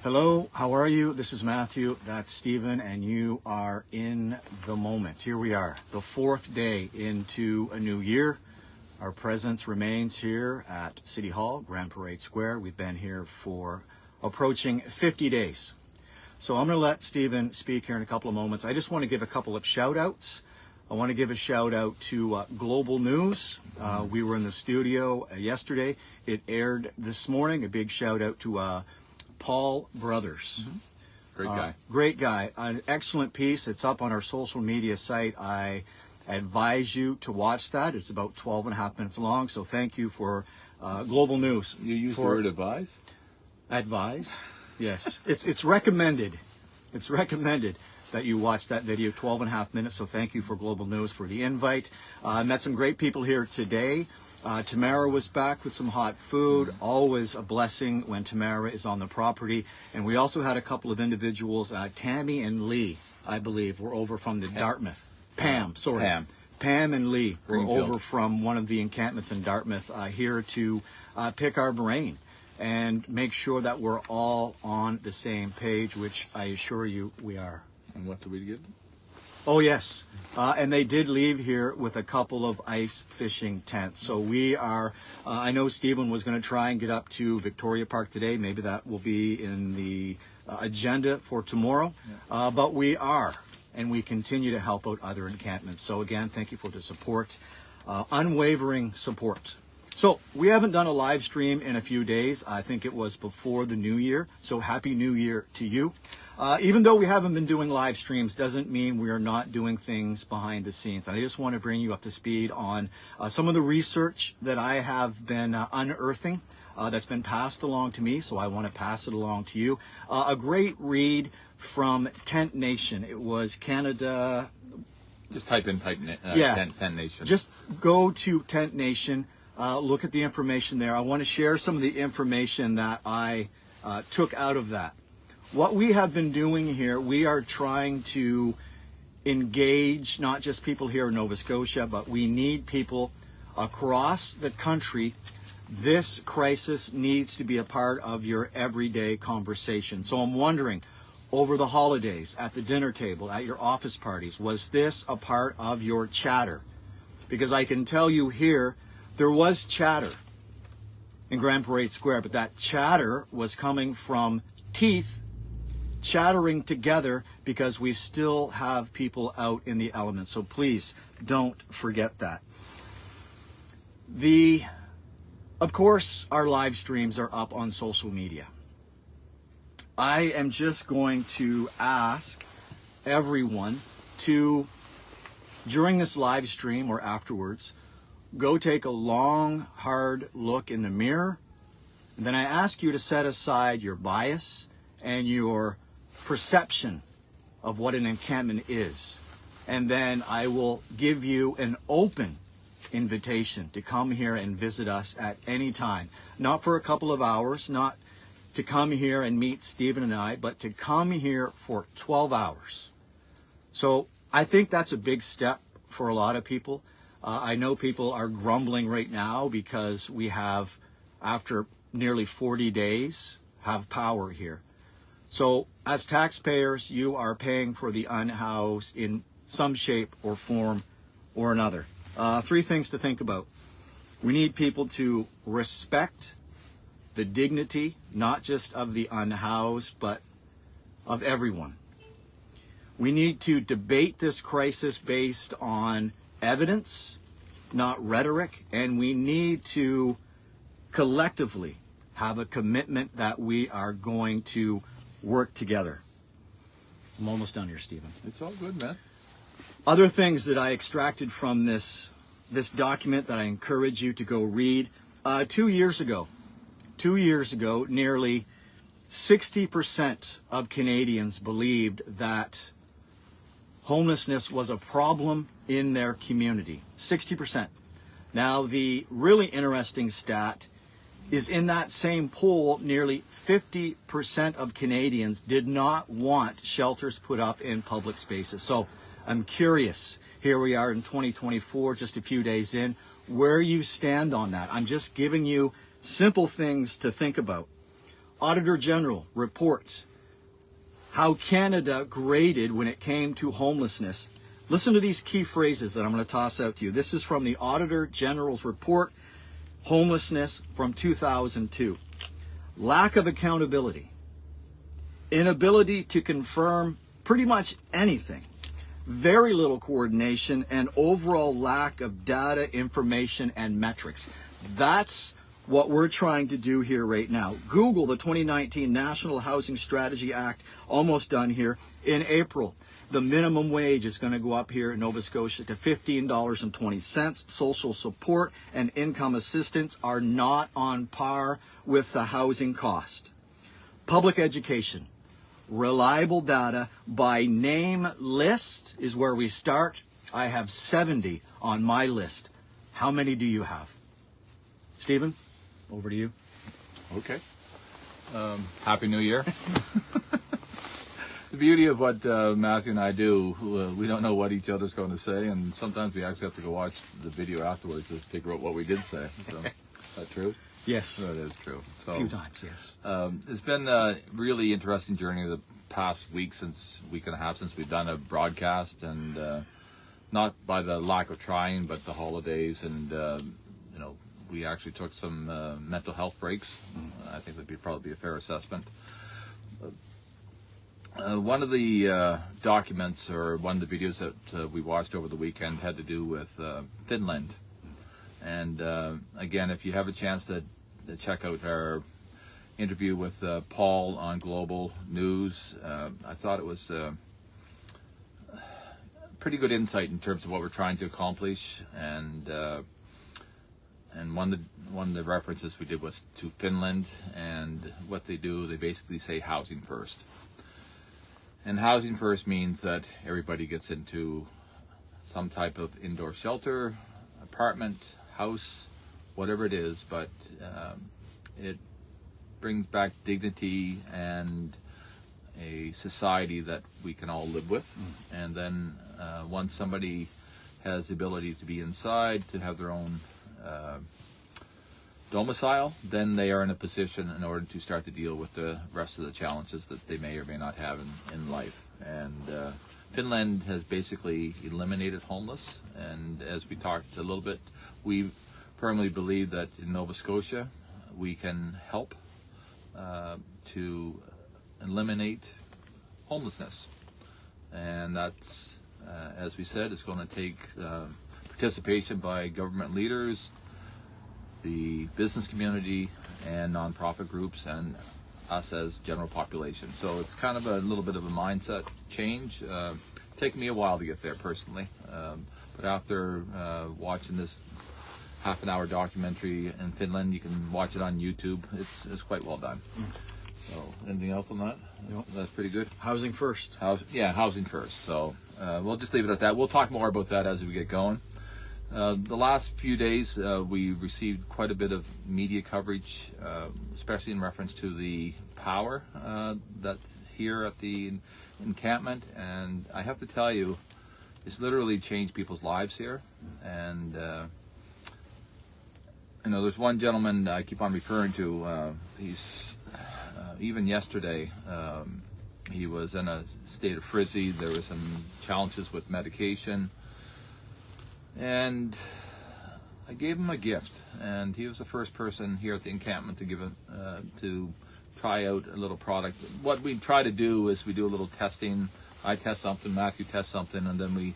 Hello, how are you? This is Matthew, that's Stephen, and you are in the moment. Here we are, the fourth day into a new year. Our presence remains here at City Hall, Grand Parade Square. We've been here for approaching 50 days. So I'm going to let Stephen speak here in a couple of moments. I just want to give a couple of shout outs. I want to give a shout out to Global News. We were in the studio yesterday. It aired this morning. A big shout out to Paul Brothers. Great guy. An excellent piece. It's up on our social media site. I advise you to watch that. It's about 12 and a half minutes long. So thank you for Global News. You use the word advise? Advise? Yes. It's recommended. It's recommended that you watch that video, 12 and a half minutes. So thank you for Global News for the invite. Met some great people here today. Tamara was back with some hot food. Always a blessing when Tamara is on the property. And we also had a couple of individuals, Tammy and Lee, I believe, were over from the Dartmouth. Pam and Lee were over from one of the encampments in Dartmouth here to pick our brain and make sure that we're all on the same page, which I assure you we are. And what did we get? Oh, yes. And they did leave here with a couple of ice fishing tents. So we are, I know Stephen was going to try and get up to Victoria Park today. Maybe that will be in the agenda for tomorrow. Yeah. But we are, and we continue to help out other encampments. So again, thank you for the support, unwavering support. So we haven't done a live stream in a few days. I think it was before the new year. So happy new year to you. Even though we haven't been doing live streams doesn't mean we are not doing things behind the scenes. And I just want to bring you up to speed on some of the research that I have been unearthing that's been passed along to me. So I want to pass it along to you. A great read from Tent Nation. It was Canada. Just type in Tent Nation. Just go to Tent Nation. Look at the information there. I want to share some of the information that I took out of that. What we have been doing here, we are trying to engage not just people here in Nova Scotia, but we need people across the country. This crisis needs to be a part of your everyday conversation. So I'm wondering, over the holidays, at the dinner table, at your office parties, was this a part of your chatter? Because I can tell you here, there was chatter in Grand Parade Square, but that chatter was coming from teeth chattering together because we still have people out in the elements. So please don't forget that. Of course, our live streams are up on social media. I am just going to ask everyone to, during this live stream or afterwards, go take a long, hard look in the mirror. And then I ask you to set aside your bias and your perception of what an encampment is. And then I will give you an open invitation to come here and visit us at any time. Not for a couple of hours, not to come here and meet Stephen and I, but to come here for 12 hours. So I think that's a big step for a lot of people. I know people are grumbling right now because we have, after nearly 40 days, have power here. So as taxpayers, you are paying for the unhoused in some shape or form or another. Three things to think about. We need people to respect the dignity, not just of the unhoused, but of everyone. We need to debate this crisis based on evidence, not rhetoric, and we need to collectively have a commitment that we are going to work together. I'm almost done here, Stephen. It's all good, man. Other things that I extracted from this document that I encourage you to go read. 2 years ago, nearly 60% of Canadians believed that homelessness was a problem in their community. 60%. Now, the really interesting stat is in that same poll, nearly 50% of Canadians did not want shelters put up in public spaces. So I'm curious, here we are in 2024, just a few days in, where you stand on that. I'm just giving you simple things to think about. Auditor General report how Canada graded when it came to homelessness. Listen to these key phrases that I'm going to toss out to you. This is from the Auditor General's report, homelessness from 2002. Lack of accountability, inability to confirm pretty much anything, very little coordination, and overall lack of data, information, and metrics. That's what we're trying to do here right now. Google the 2019 National Housing Strategy Act, almost done here, in April. The minimum wage is going to go up here in Nova Scotia to $15.20. Social support and income assistance are not on par with the housing cost. Public education, reliable data by name list is where we start. I have 70 on my list. How many do you have? Stephen, over to you. Okay. Happy New Year. The beauty of what Matthew and I do, we don't know what each other's going to say, and sometimes we actually have to go watch the video afterwards to figure out what we did say. So, is that true? Yes. That is true. So, a few times, yes. It's been a really interesting journey the past week and a half since we've done a broadcast, and not by the lack of trying, but the holidays, and we actually took some mental health breaks. I think that'd probably be a fair assessment. One of the documents, or one of the videos that we watched over the weekend, had to do with Finland. And again, if you have a chance to check out our interview with Paul on Global News, I thought it was pretty good insight in terms of what we're trying to accomplish. And one of the references we did was to Finland, and what they do, they basically say housing first. And housing first means that everybody gets into some type of indoor shelter, apartment, house, whatever it is, but it brings back dignity and a society that we can all live with. And then once somebody has the ability to be inside, to have their own domicile, then they are in a position in order to start to deal with the rest of the challenges that they may or may not have in life. And Finland has basically eliminated homeless, and as we talked a little bit, we firmly believe that in Nova Scotia we can help to eliminate homelessness. And that's, as we said, it's going to take participation by government leaders, the business community, and nonprofit groups, and us as general population. So it's kind of a little bit of a mindset change. It's taken me a while to get there personally, but after watching this half-an-hour documentary in Finland, you can watch it on YouTube. It's quite well done. So anything else on that? Nope. That's pretty good. Housing first. Housing first. So we'll just leave it at that. We'll talk more about that as we get going. The last few days, we received quite a bit of media coverage, especially in reference to the power that's here at the encampment. And I have to tell you, it's literally changed people's lives here. And, there's one gentleman I keep on referring to. He's, even yesterday, he was in a state of frizzy. There were some challenges with medication. And I gave him a gift, and he was the first person here at the encampment to give it, to try out a little product. What we try to do is we do a little testing. I test something, Matthew tests something, and then we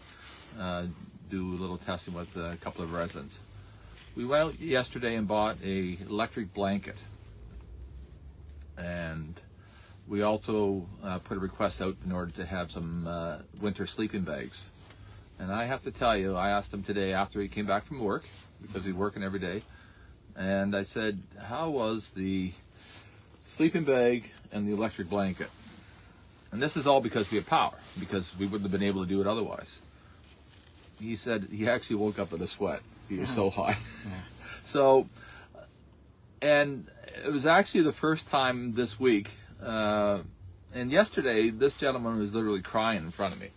do a little testing with a couple of residents. We went out yesterday and bought a electric blanket, and we also put a request out in order to have some winter sleeping bags. And I have to tell you, I asked him today after he came back from work, because he's working every day, and I said, how was the sleeping bag and the electric blanket? And this is all because we have power, because we wouldn't have been able to do it otherwise. He said he actually woke up in a sweat. He was so hot. So, and it was actually the first time this week, and yesterday, this gentleman was literally crying in front of me,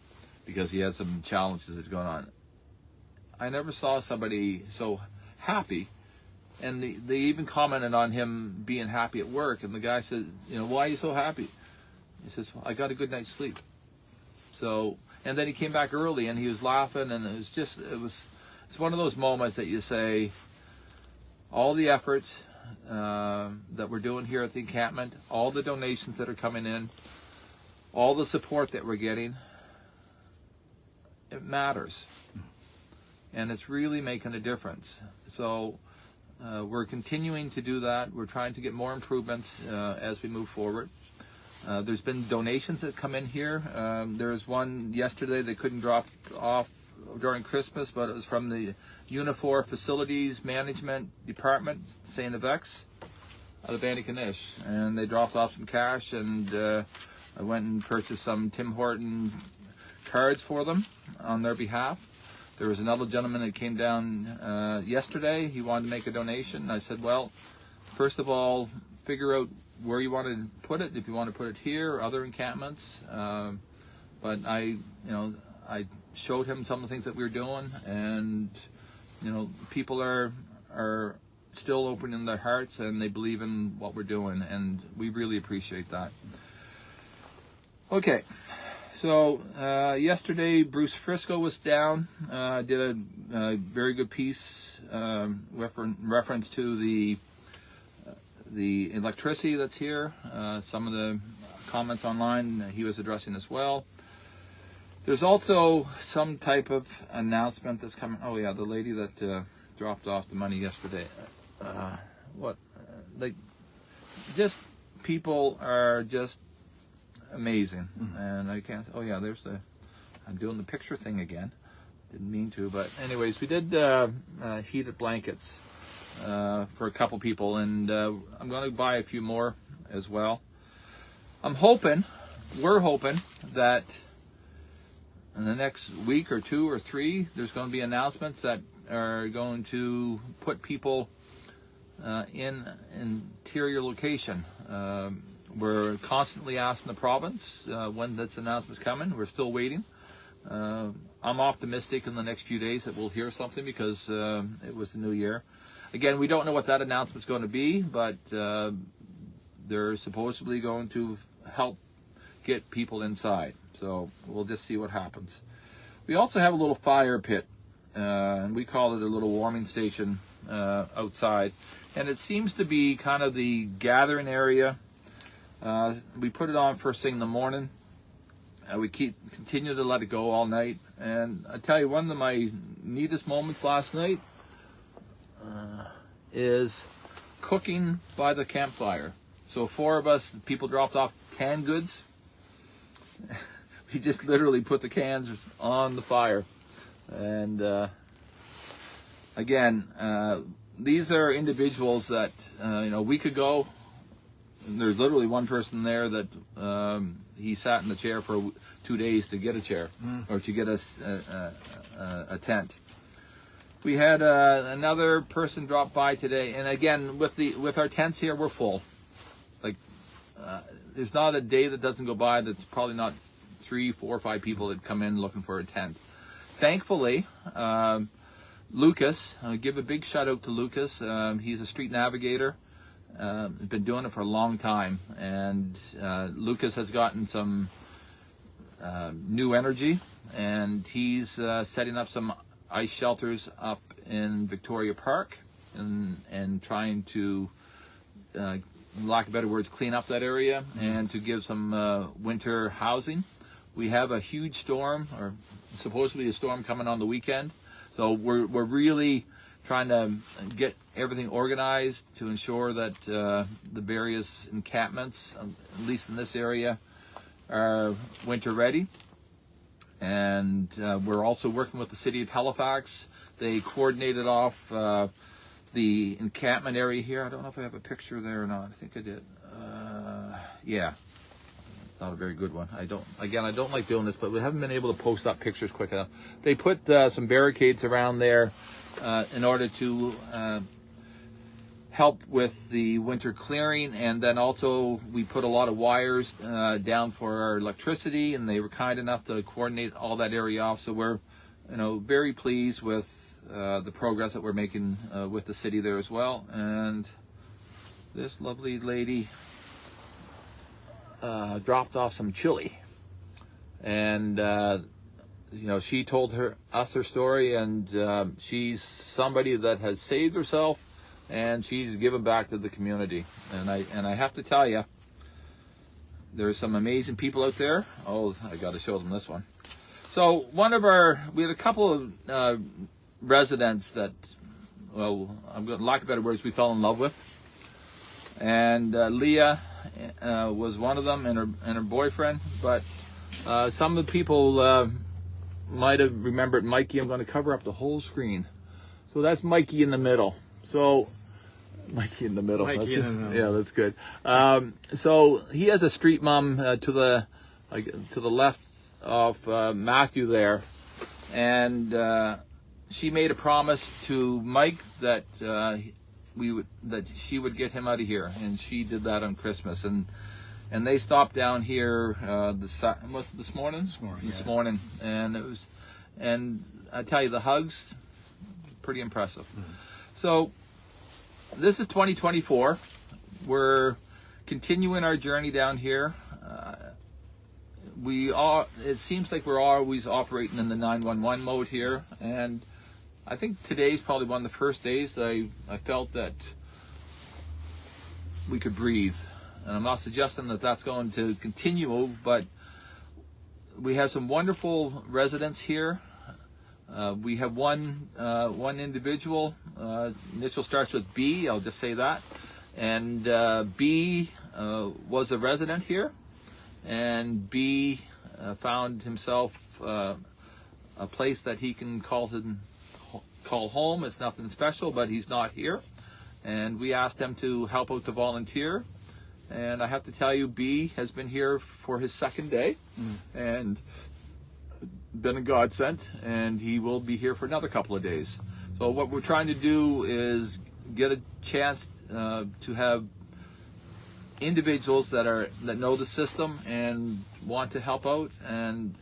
because he had some challenges that are going on. I never saw somebody so happy And they even commented on him being happy at work. And the guy said, why are you so happy? He says, well, I got a good night's sleep. So, and then he came back early and he was laughing, and it's one of those moments that you say, all the efforts that we're doing here at the encampment, all the donations that are coming in, all the support that we're getting, it matters. And it's really making a difference. So we're continuing to do that. We're trying to get more improvements as we move forward. There's been donations that come in here. There was one yesterday that couldn't drop off during Christmas, but it was from the Unifor Facilities Management Department, St. Avex, out of Antigonish. And they dropped off some cash, and I went and purchased some Tim Horton cards for them on their behalf. There was another gentleman that came down yesterday. He wanted to make a donation. I said, well, first of all, figure out where you want to put it, if you want to put it here or other encampments. But I showed him some of the things that we were doing, and people are still opening their hearts, and they believe in what we're doing, and we really appreciate that. Okay, so yesterday Bruce Frisco was down, did a very good piece reference to the electricity that's here. Some of the comments online he was addressing as well. There's also some type of announcement that's coming. Oh yeah, the lady that dropped off the money yesterday. Just people are just amazing. And I can't. Oh yeah, I'm doing the picture thing again. Didn't mean to, but anyways, we did heated blankets for a couple people, and I'm going to buy a few more as well. We're hoping that in the next week or 2 or 3, there's going to be announcements that are going to put people in interior location. We're constantly asking the province when this announcement's coming. We're still waiting. I'm optimistic in the next few days that we'll hear something, because it was the new year. Again, we don't know what that announcement's going to be, but they're supposedly going to help get people inside. So we'll just see what happens. We also have a little fire pit, and we call it a little warming station outside. And it seems to be kind of the gathering area. We put it on first thing in the morning. We continue to let it go all night. And I tell you, one of my neatest moments last night is cooking by the campfire. So 4 of us, people dropped off canned goods. We just literally put the cans on the fire. And again, these are individuals that a week ago, and there's literally one person there that he sat in the chair for 2 days to get a chair or to get us a tent. We had another person drop by today, and again, with our tents here, we're full. There's not a day that doesn't go by that's probably not 3, 4, 5 people that come in looking for a tent. Thankfully, Lucas, I'll give a big shout out to Lucas. He's a street navigator. Been doing it for a long time, and Lucas has gotten some new energy, and he's setting up some ice shelters up in Victoria Park, and trying to, lack of better words, clean up that area and to give some winter housing. We have a huge storm, or supposedly a storm, coming on the weekend, so we're really trying to get everything organized to ensure that the various encampments, at least in this area, are winter ready. And we're also working with the city of Halifax. They coordinated off the encampment area here. I don't know if I have a picture there or not. I think I did. Yeah, not a very good one. I don't like doing this, but we haven't been able to post up pictures quick enough. They put some barricades around there in order to help with the winter clearing, and then also we put a lot of wires down for our electricity, and they were kind enough to coordinate all that area off. So we're very pleased with the progress that we're making with the city there as well. And this lovely lady dropped off some chili, and you know, she told us her story, and she's somebody that has saved herself, and she's given back to the community. And I have to tell you, there's some amazing people out there. Oh, I got to show them this one. So we had a couple of residents that, well, I'm going to lack of better words, we fell in love with. And Leah was one of them, and her boyfriend. But some of the people might have remembered Mikey. I'm going to cover up the whole screen. So that's Mikey in the middle. So Mikey in the middle. Mikey in the middle. Yeah, that's good. So he has a street mom to the left of Matthew there, and she made a promise to Mike that she would get him out of here, and she did that on Christmas. And they stopped down here this morning, and I tell you, the hugs, pretty impressive. Mm-hmm. So this is 2024. We're continuing our journey down here. It seems like we're always operating in the 911 mode here, and I think today's probably one of the first days that I felt that we could breathe. And I'm not suggesting that that's going to continue, but we have some wonderful residents here. We have one individual. Initial starts with B. I'll just say that. And B was a resident here, and B found himself a place that he can call home. It's nothing special, but he's not here. And we asked him to help out to volunteer. And I have to tell you, B has been here for his second day, and been a godsend, and he will be here for another couple of days. So what we're trying to do is get a chance to have individuals that know the system and want to help out, and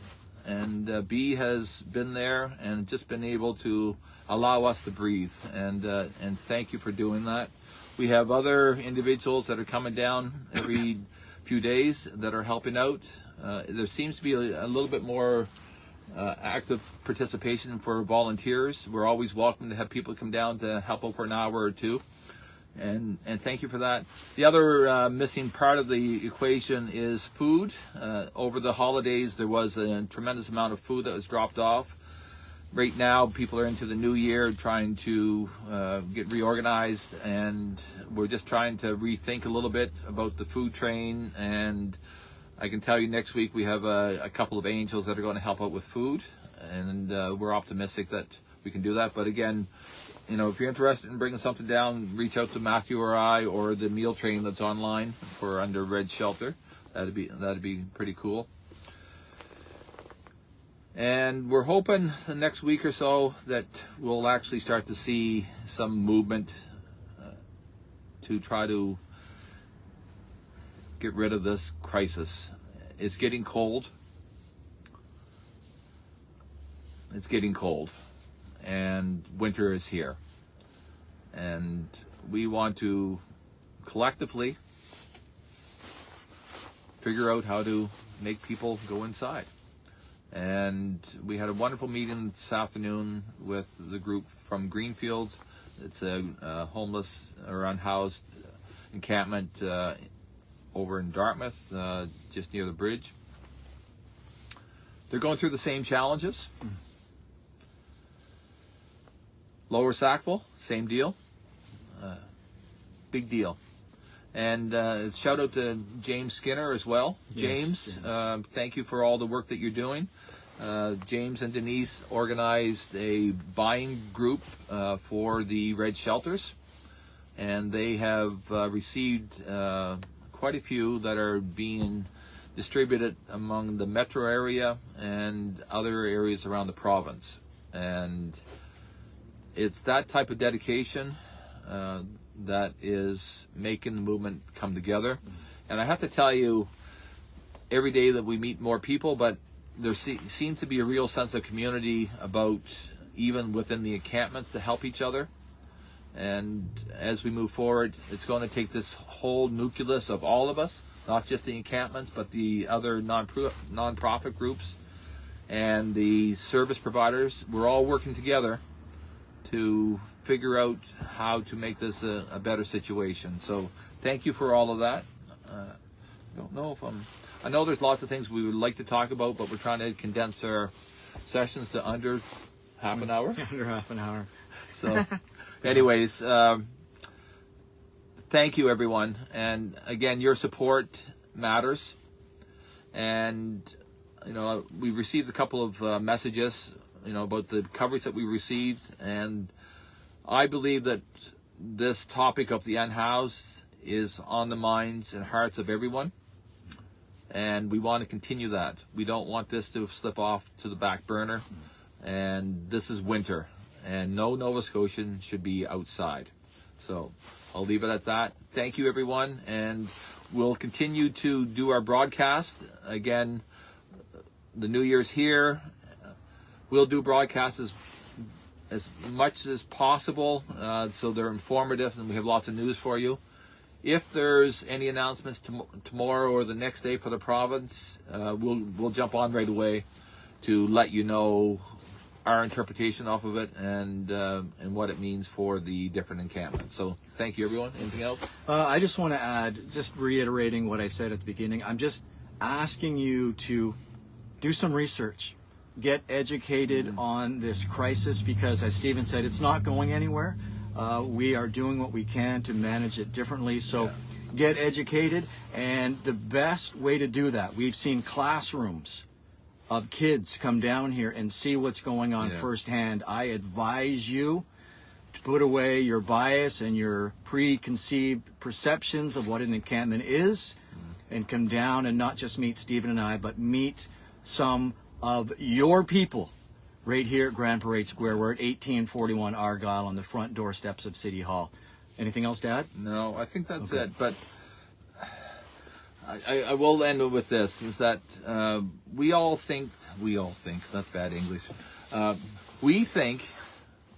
B has been there and just been able to allow us to breathe, and thank you for doing that. We have other individuals that are coming down every few days that are helping out. There seems to be a little bit more active participation for volunteers. We're always welcome to have people come down to help out for an hour or two. And thank you for that. The other missing part of the equation is food. Over the holidays, there was a tremendous amount of food that was dropped off. Right now, people are into the new year trying to get reorganized, and we're just trying to rethink a little bit about the food train. And I can tell you next week we have a couple of angels that are going to help out with food, and we're optimistic that we can do that. But again, you know, if you're interested in bringing something down, reach out to Matthew or I, or the meal train that's online for under Red Shelter. That'd be pretty cool. And we're hoping the next week or so that we'll actually start to see some movement to try to get rid of this crisis. It's getting cold. It's getting cold. And winter is here. And we want to collectively figure out how to make people go inside. And we had a wonderful meeting this afternoon with the group from Greenfield. It's a homeless or unhoused encampment over in Dartmouth, just near the bridge. They're going through the same challenges. Lower Sackville, same deal. Big deal. And shout out to James Skinner as well. James, thank you for all the work that you're doing. James and Denise organized a buying group for the Red Shelters, and they have received quite a few that are being distributed among the metro area and other areas around the province. And it's that type of dedication that is making the movement come together. And I have to tell you, every day that we meet more people, but there seems to be a real sense of community about even within the encampments to help each other. And as we move forward, it's going to take this whole nucleus of all of us, not just the encampments, but the other non-profit groups and the service providers. We're all working together to figure out how to make this a better situation. So thank you for all of that. I don't know if I know there's lots of things we would like to talk about, but we're trying to condense our sessions to under half an hour. Under half an hour. So anyways, thank you, everyone. And again, your support matters. And, you know, we received a couple of messages, you know, about the coverage that we received. And I believe that this topic of the unhoused is on the minds and hearts of everyone. And we want to continue that. We don't want this to slip off to the back burner. And this is winter. And no Nova Scotian should be outside. So I'll leave it at that. Thank you, everyone. And we'll continue to do our broadcast. Again, the New Year's here. We'll do broadcasts as much as possible so they're informative and we have lots of news for you. If there's any announcements tomorrow or the next day for the province, we'll jump on right away to let you know our interpretation off of it and what it means for the different encampments. So thank you, everyone. Anything else? I just want to add, just reiterating what I said at the beginning, I'm just asking you to do some research, get educated on this crisis, because as Stephen said, it's not going anywhere. We are doing what we can to manage it differently. So get educated, and the best way to do that, we've seen classrooms of kids come down here and see what's going on firsthand. I advise you to put away your bias and your preconceived perceptions of what an encampment is and come down and not just meet Stephen and I, but meet some of your people right here at Grand Parade Square. We're at 1841 Argyle on the front doorsteps of City Hall. Anything else to add? No, I think that's it. But I will end with this, is that we all think, that's bad English, we think,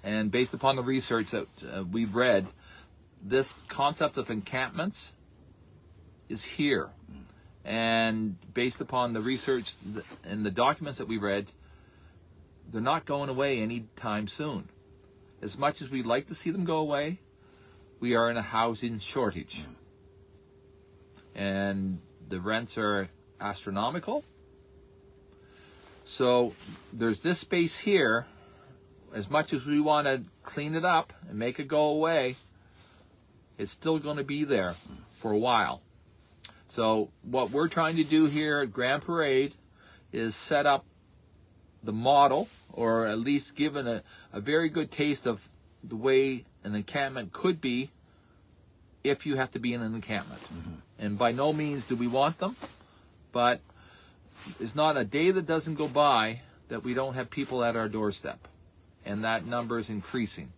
and based upon the research that we've read, this concept of encampments is here. And based upon the research and the documents that we read, they're not going away anytime soon. As much as we'd like to see them go away, we are in a housing shortage. And the rents are astronomical. So there's this space here. As much as we want to clean it up and make it go away, it's still going to be there for a while. So what we're trying to do here at Grand Parade is set up the model, or at least given a very good taste of the way an encampment could be if you have to be in an encampment. And by no means do we want them, but there's not a day that doesn't go by that we don't have people at our doorstep. And that number is increasing.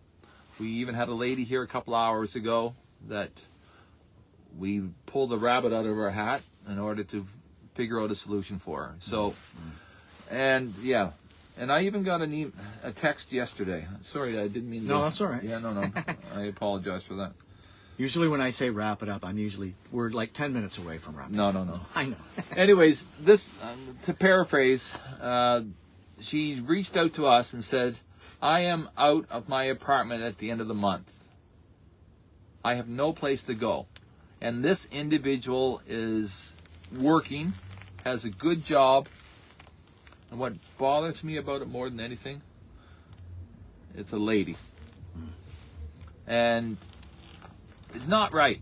We even had a lady here a couple hours ago that we pulled a rabbit out of our hat in order to figure out a solution for her. So, and yeah, and I even got a text yesterday. Sorry, I didn't mean. No, that's all right. Yeah, no. I apologize for that. Usually when I say wrap it up, we're like 10 minutes away from wrapping up. No. I know. Anyways, this, to paraphrase, she reached out to us and said, I am out of my apartment at the end of the month. I have no place to go. And this individual is working, has a good job. And what bothers me about it more than anything, it's a lady. And it's not right.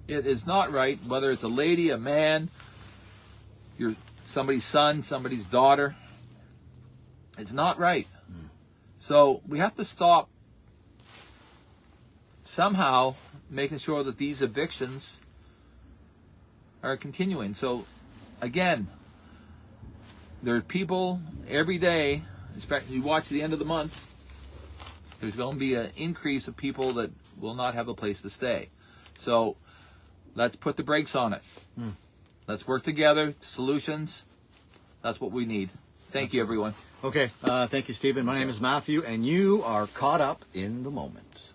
It is not right, whether it's a lady, a man, somebody's son, somebody's daughter. It's not right. So we have to stop somehow making sure that these evictions are continuing. So again, there are people every day, especially you watch the end of the month, there's going to be an increase of people that will not have a place to stay. So let's put the brakes on it. Let's work together. Solutions, that's what we need. Thank you, everyone. Okay, thank you, Stephen. My name is Matthew, and you are caught up in the moment.